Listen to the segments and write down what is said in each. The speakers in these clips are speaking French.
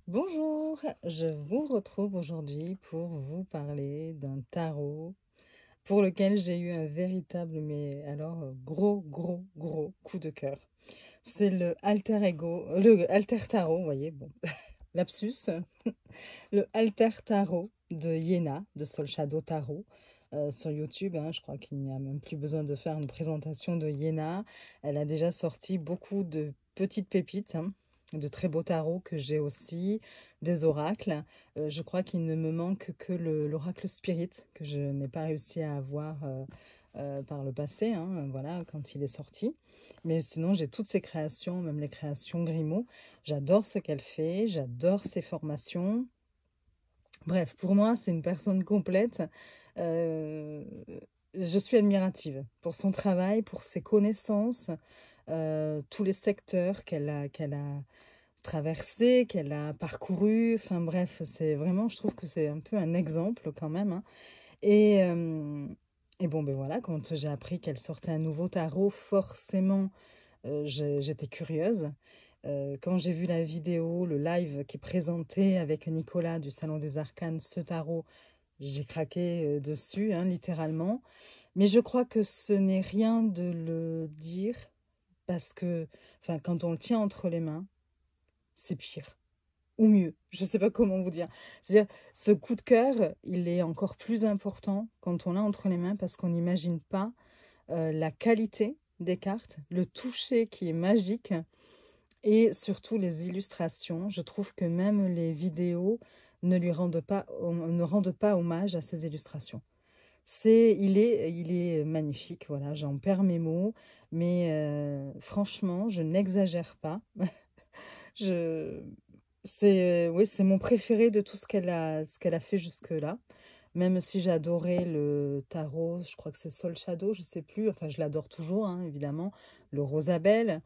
Bonjour, je vous retrouve aujourd'hui pour vous parler d'un tarot pour lequel j'ai eu un véritable, mais alors gros coup de cœur. C'est le Alter Ego, le Alter Tarot, vous voyez, bon, lapsus, le Alter Tarot de Yéna, de Soul Shadow Tarot. Sur YouTube, hein, je crois qu'il n'y a même plus besoin de faire une présentation de Yéna. Elle a déjà sorti beaucoup de petites pépites, hein, de très beaux tarots que j'ai aussi, des oracles. Je crois qu'il ne me manque que l'oracle Spirit, que je n'ai pas réussi à avoir par le passé, hein, voilà, quand il est sorti. Mais sinon, j'ai toutes ses créations, même les créations Grimaud. J'adore ce qu'elle fait, j'adore ses formations. Bref, pour moi, c'est une personne complète. Euh, je suis admirative pour son travail, pour ses connaissances, tous les secteurs qu'elle a traversés, qu'elle a parcourus. Enfin bref, c'est vraiment, je trouve que c'est un peu un exemple quand même, hein. Et, euh, et bon, ben voilà, quand j'ai appris qu'elle sortait un nouveau tarot, forcément, j'étais curieuse. Quand j'ai vu la vidéo, le live qui présentait avec Nicolas du Salon des Arcanes ce tarot, j'ai craqué dessus, hein, littéralement. Mais je crois que ce n'est rien de le dire parce que, enfin, quand on le tient entre les mains, c'est pire. Ou mieux, je ne sais pas comment vous dire. C'est-à-dire, ce coup de cœur, il est encore plus important quand on l'a entre les mains parce qu'on n'imagine pas la qualité des cartes, le toucher qui est magique et surtout les illustrations. Je trouve que même les vidéos ne rendent pas hommage à ces illustrations. Il est magnifique, voilà, j'en perds mes mots, mais franchement, je n'exagère pas. Je, oui, c'est mon préféré de tout ce qu'elle a fait jusque-là. Même si j'adorais le tarot, je crois que c'est Soul Shadow, je sais plus, enfin je l'adore toujours, hein, évidemment, le Rosabelle,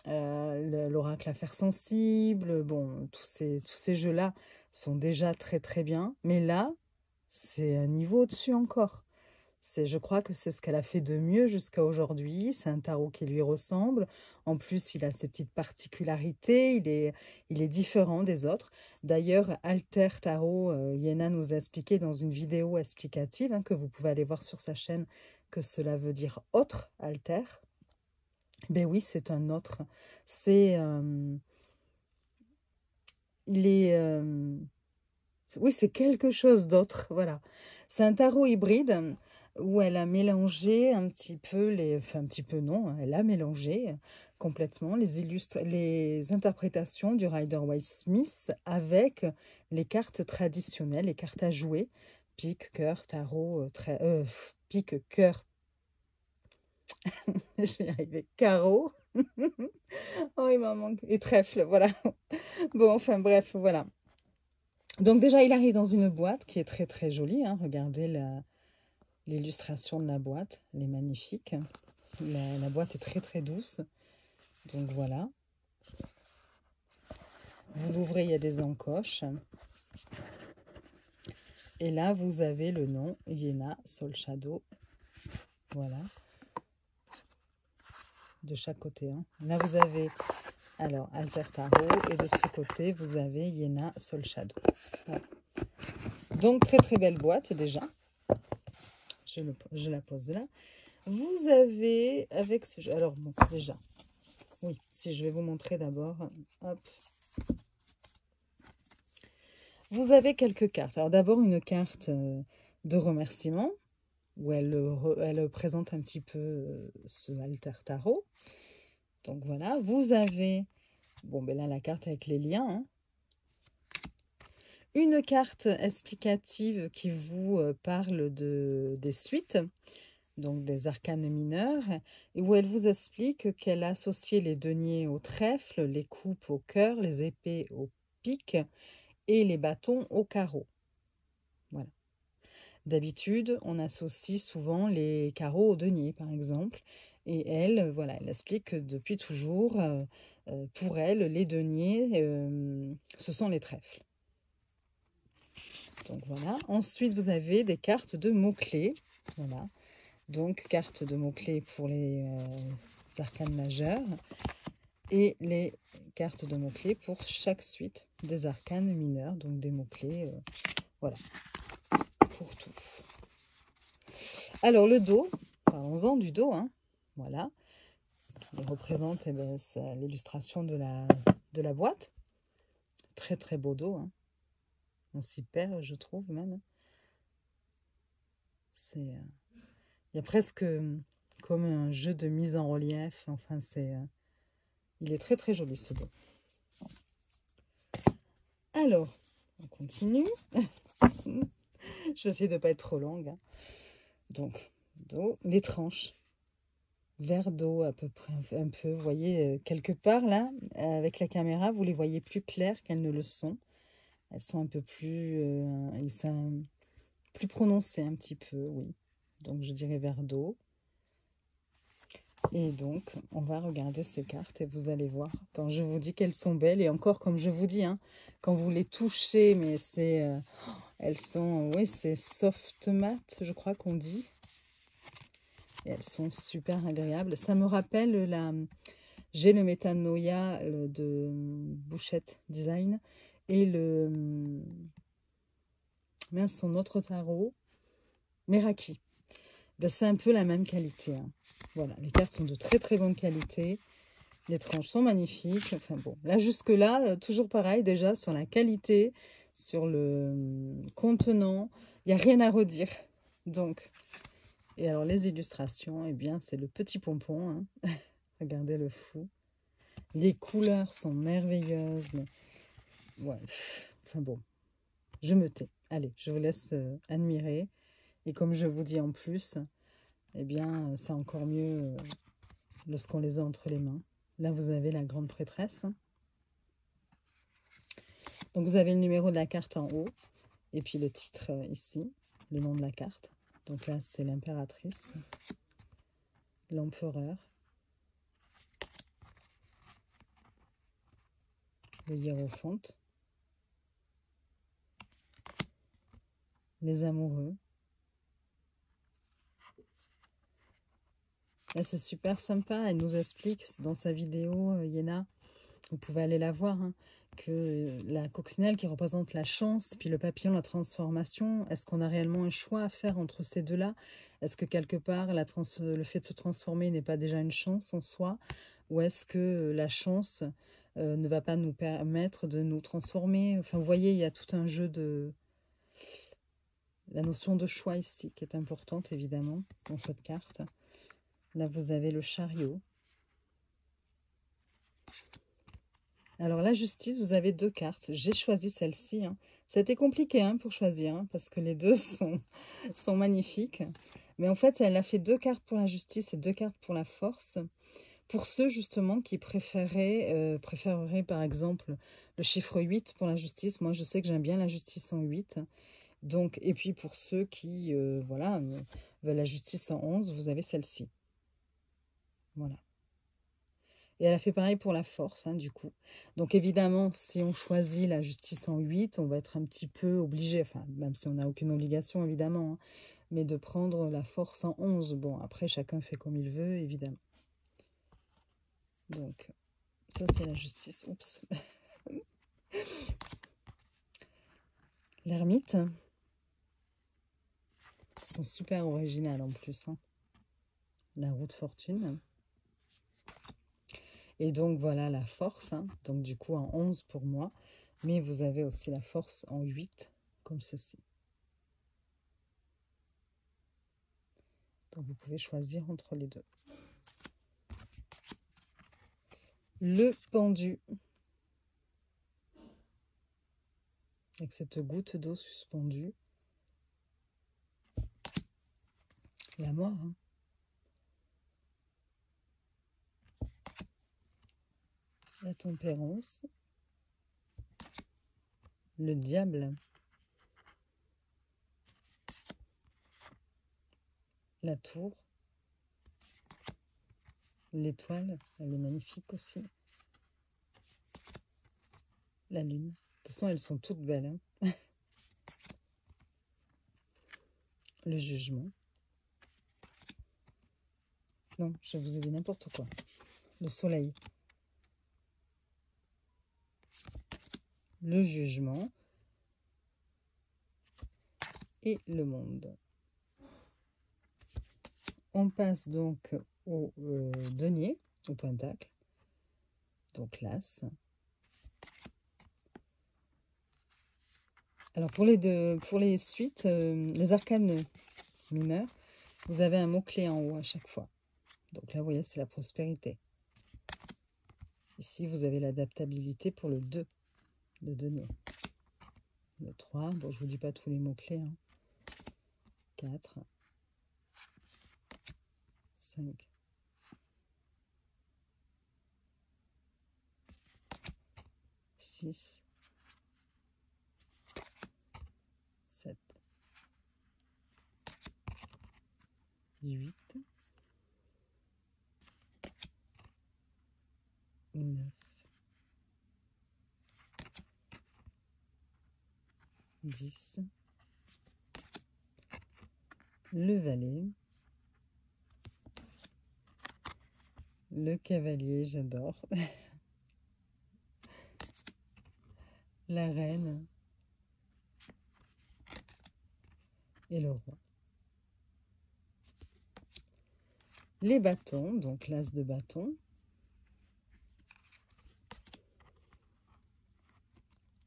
l'oracle affaires sensibles, bon, tous ces jeux-là sont déjà très bien, mais là, c'est un niveau au-dessus encore. Je crois que c'est ce qu'elle a fait de mieux jusqu'à aujourd'hui. C'est un tarot qui lui ressemble. En plus, il a ses petites particularités. Il est différent des autres. D'ailleurs, Alter Tarot, Yéna nous a expliqué dans une vidéo explicative, hein, que vous pouvez aller voir sur sa chaîne, que cela veut dire autre, Alter. Ben oui, c'est un autre. C'est, il est, oui, c'est quelque chose d'autre, voilà. C'est un tarot hybride où elle a mélangé un petit peu enfin un petit peu non, hein, elle a mélangé complètement les interprétations du Rider-Waite-Smith avec les cartes traditionnelles, les cartes à jouer, pique, cœur, tarot, pique, cœur, je vais y arriver, carreau. Oh, il m'en manque. Et trèfle, voilà. Bon, enfin bref, voilà. Donc déjà, il arrive dans une boîte qui est très jolie, hein. Regardez l'illustration de la boîte, elle est magnifique. La boîte est très douce. Donc voilà. Vous l'ouvrez, il y a des encoches. Et là, vous avez le nom, Yéna Soul Shadow. Voilà. De chaque côté, hein. Là, vous avez alors Alter Tarot. Et de ce côté, vous avez Yéna Soul Shadow. Voilà. Donc très belle boîte déjà. Je la pose là. Vous avez, avec ce jeu, alors bon, déjà, oui, si je vais vous montrer d'abord, hop. Vous avez quelques cartes. Alors d'abord une carte de remerciement, où elle présente un petit peu ce Alter Tarot. Donc voilà, vous avez, bon ben là la carte avec les liens, hein. Une carte explicative qui vous parle des suites, donc des arcanes mineurs, et où elle vous explique qu'elle a associé les deniers au trèfle, les coupes au cœur, les épées au pic et les bâtons au carreau. Voilà. D'habitude, on associe souvent les carreaux au denier, par exemple, et elle, voilà, elle explique que depuis toujours, pour elle, les deniers, ce sont les trèfles. Donc voilà. Ensuite, vous avez des cartes de mots-clés. Voilà. Donc, carte de mots-clés pour les arcanes majeures. et les cartes de mots-clés pour chaque suite des arcanes mineurs, donc des mots-clés, voilà, pour tout. Alors le dos, parlons-en du dos, hein, voilà, qui représente l'illustration de la boîte. Très très beau dos, hein. On s'y perd, je trouve même. Il y a presque comme un jeu de mise en relief, enfin il est très très joli ce dos. Alors, on continue. Je vais essayer de ne pas être trop longue, hein. Donc, dos, les tranches. Vert d'eau à peu près, un peu, vous voyez, quelque part là, avec la caméra, vous les voyez plus claires qu'elles ne le sont. Elles sont un peu plus, plus prononcées un petit peu, oui. Donc, je dirais vert d'eau. Et donc, on va regarder ces cartes et vous allez voir, quand je vous dis qu'elles sont belles, et encore comme je vous dis, hein, quand vous les touchez, mais elles sont, oui, c'est soft matte, je crois qu'on dit. Et elles sont super agréables. Ça me rappelle j'ai le Metanoia de Bouchette Design et son autre tarot, Meraki. Ben, c'est un peu la même qualité, hein. Voilà, les cartes sont de très très bonne qualité. Les tranches sont magnifiques. Enfin bon, là jusque-là, toujours pareil déjà sur la qualité, sur le contenant. Il n'y a rien à redire. Donc, et alors les illustrations, eh bien c'est le petit pompon, hein. Regardez le fou. Les couleurs sont merveilleuses. Ouais. Enfin bon, je me tais. Allez, je vous laisse admirer. Et comme je vous dis en plus, eh bien c'est encore mieux lorsqu'on les a entre les mains. Là, vous avez la grande prêtresse. Donc, vous avez le numéro de la carte en haut. Et puis le titre ici, le nom de la carte. Donc là, c'est l'impératrice, l'empereur, le hiérophante, les amoureux. Là, c'est super sympa. Elle nous explique dans sa vidéo, Yéna, vous pouvez aller la voir, hein, que la coccinelle qui représente la chance, puis le papillon, la transformation, est-ce qu'on a réellement un choix à faire entre ces deux-là? Est-ce que quelque part, le fait de se transformer n'est pas déjà une chance en soi? Ou est-ce que la chance ne va pas nous permettre de nous transformer? Enfin, vous voyez, il y a tout un jeu de... La notion de choix ici, qui est importante, évidemment, dans cette carte. Là, vous avez le chariot. Alors, la justice, vous avez deux cartes. J'ai choisi celle-ci, hein. Ça a été compliqué, hein, pour choisir, hein, parce que les deux sont magnifiques. Mais en fait, elle a fait deux cartes pour la justice et deux cartes pour la force. Pour ceux, justement, qui préféreraient, par exemple, le chiffre 8 pour la justice. Moi, je sais que j'aime bien la justice en 8. Donc, et puis, pour ceux qui, voilà, veulent la justice en 11, vous avez celle-ci. Voilà. Et elle a fait pareil pour la force, hein, du coup. Donc évidemment, si on choisit la justice en 8, on va être un petit peu obligé, enfin, même si on n'a aucune obligation, évidemment, hein, mais de prendre la force en 11. Bon, après, chacun fait comme il veut, évidemment. Donc, ça, c'est la justice. Oups. L'ermite. Ils sont super originales en plus, hein. La roue de fortune. Et donc, voilà la force, hein. Donc, du coup, en 11 pour moi. Mais vous avez aussi la force en 8, comme ceci. Donc, vous pouvez choisir entre les deux. Le pendu. Avec cette goutte d'eau suspendue. La mort, hein. La tempérance. Le diable. La tour. L'étoile, elle est magnifique aussi. La lune. De toute façon, elles sont toutes belles, hein. Le jugement. Non, je vous ai dit n'importe quoi. Le soleil. le jugement et le monde. On passe donc au denier, au pentacle, donc l'as. Alors pour les suites, les arcanes mineurs, vous avez un mot-clé en haut à chaque fois. Donc là, vous voyez, c'est la prospérité. Ici, vous avez l'adaptabilité pour le 2 de denier. Le 3, bon, je ne vous dis pas tous les mots-clés. Hein. 4, 5, 6, 7, 8, 9, 10, le valet, le cavalier, j'adore, la reine et le roi. Les bâtons, donc l'as de bâton,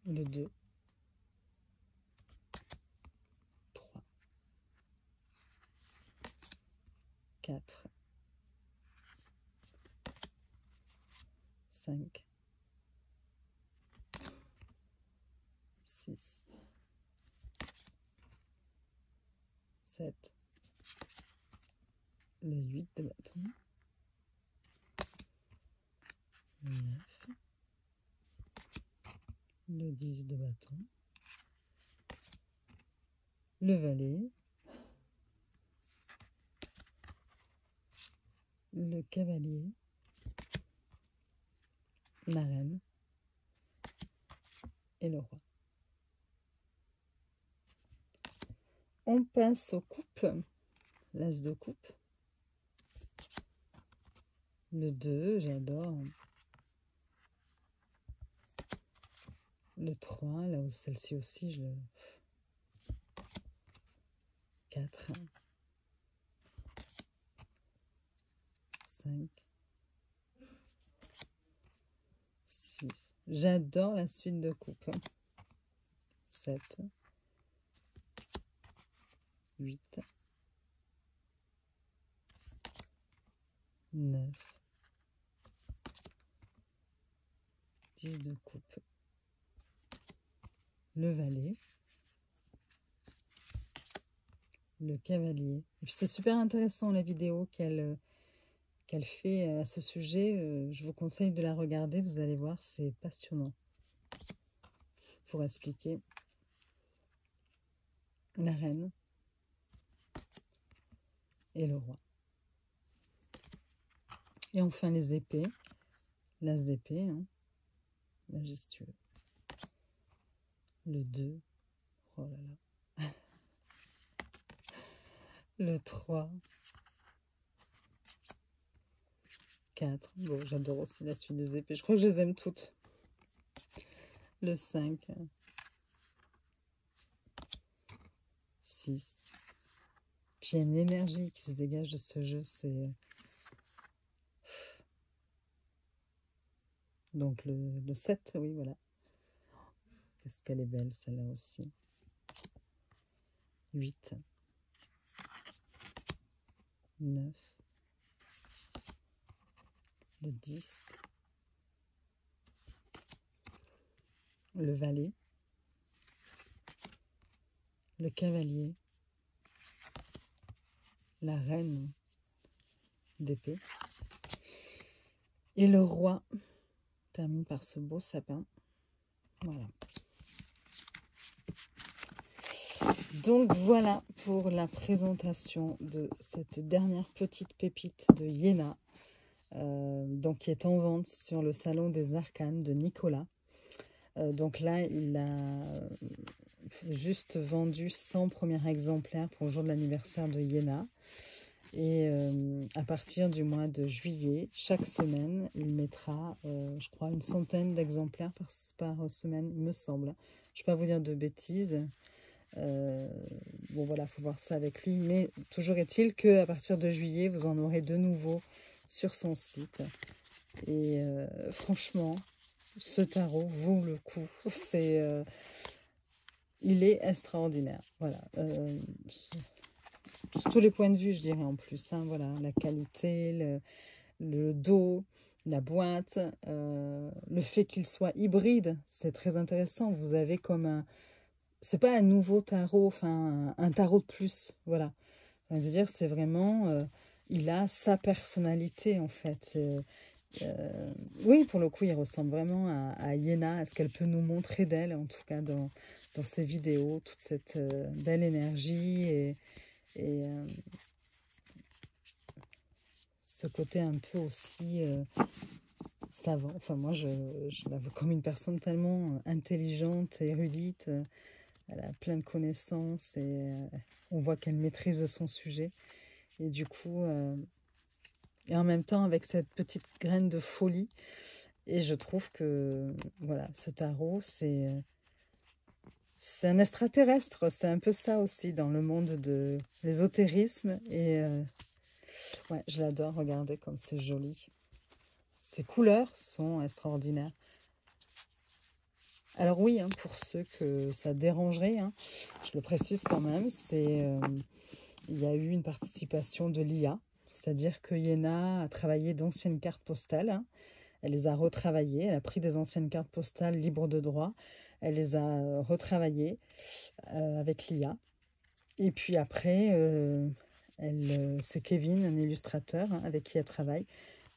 le 2, 3, 4, 5, 6, 7, le 8 de bâton, le 9, le 10 de bâton, le valet, le cavalier, la reine et le roi. On passe aux coupes, l'as de coupe, le 2, j'adore, le 3, là où celle-ci aussi, je le... 4, 5, 6, j'adore la suite de coupe, 7, 8, 9, 10 de coupe, le valet, le cavalier. Et puis c'est super intéressant la vidéo qu'elle fait à ce sujet. Je vous conseille de la regarder, vous allez voir, c'est passionnant. Pour expliquer la reine et le roi. Et enfin les épées, l'as d'épée, hein, majestueux. Le 2, oh là là. Le 3, 4, bon j'adore aussi la suite des épées, je crois que je les aime toutes. Le 5, 6, puis il y a une énergie qui se dégage de ce jeu, c'est... Donc le 7, oui voilà. Qu'est-ce qu'elle est belle celle-là aussi. 8, 9, le 10, le valet, le cavalier, la reine d'épée et le roi. Termine par ce beau sapin. Voilà. Donc voilà pour la présentation de cette dernière petite pépite de Iéna, donc qui est en vente sur le salon des arcanes de Nicolas. Donc là, il a juste vendu 100 premiers exemplaires pour le jour de l'anniversaire de Iéna. Et à partir du mois de juillet, chaque semaine, il mettra, je crois, une centaine d'exemplaires par semaine, il me semble. Je ne vais pas vous dire de bêtises. Bon voilà, il faut voir ça avec lui. Mais toujours est-il qu'à partir de juillet, vous en aurez de nouveau sur son site. Et franchement, ce tarot vaut le coup. Il est extraordinaire. Voilà. Sur tous les points de vue, je dirais en plus. Hein, voilà, la qualité, le dos, la boîte, le fait qu'il soit hybride, c'est très intéressant. Vous avez comme un... C'est pas un nouveau tarot, enfin un tarot de plus, voilà. Je veux dire, c'est vraiment... il a sa personnalité, en fait. Oui, pour le coup, il ressemble vraiment à Iéna, à ce qu'elle peut nous montrer d'elle, en tout cas dans ses vidéos, toute cette belle énergie et ce côté un peu aussi savant. Enfin, moi, je la vois comme une personne tellement intelligente, érudite. Elle a plein de connaissances et on voit qu'elle maîtrise son sujet. Et du coup, et en même temps, avec cette petite graine de folie. Et je trouve que, voilà, ce tarot, c'est un extraterrestre. C'est un peu ça aussi dans le monde de l'ésotérisme. Et ouais, je l'adore. Regardez comme c'est joli. Ces couleurs sont extraordinaires. Alors oui, hein, pour ceux que ça dérangerait, hein, je le précise quand même, il y a eu une participation de l'IA, c'est-à-dire que Iéna a travaillé d'anciennes cartes postales, hein, elle les a retravaillées, elle a pris des anciennes cartes postales libres de droit, elle les a retravaillées avec l'IA. Et puis après, c'est Kevin, un illustrateur hein, avec qui elle travaille,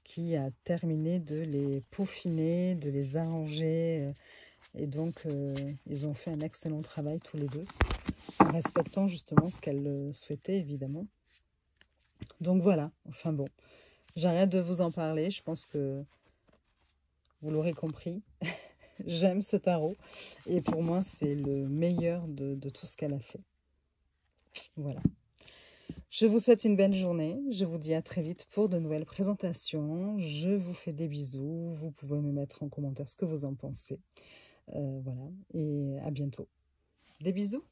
qui a terminé de les peaufiner, de les arranger. Et donc, ils ont fait un excellent travail tous les deux, en respectant justement ce qu'elle souhaitait, évidemment. Donc voilà, enfin bon, j'arrête de vous en parler, je pense que vous l'aurez compris. J'aime ce tarot, et pour moi, c'est le meilleur de tout ce qu'elle a fait. Voilà. Je vous souhaite une belle journée, je vous dis à très vite pour de nouvelles présentations. Je vous fais des bisous, vous pouvez me mettre en commentaire ce que vous en pensez. Voilà, et à bientôt. Des bisous.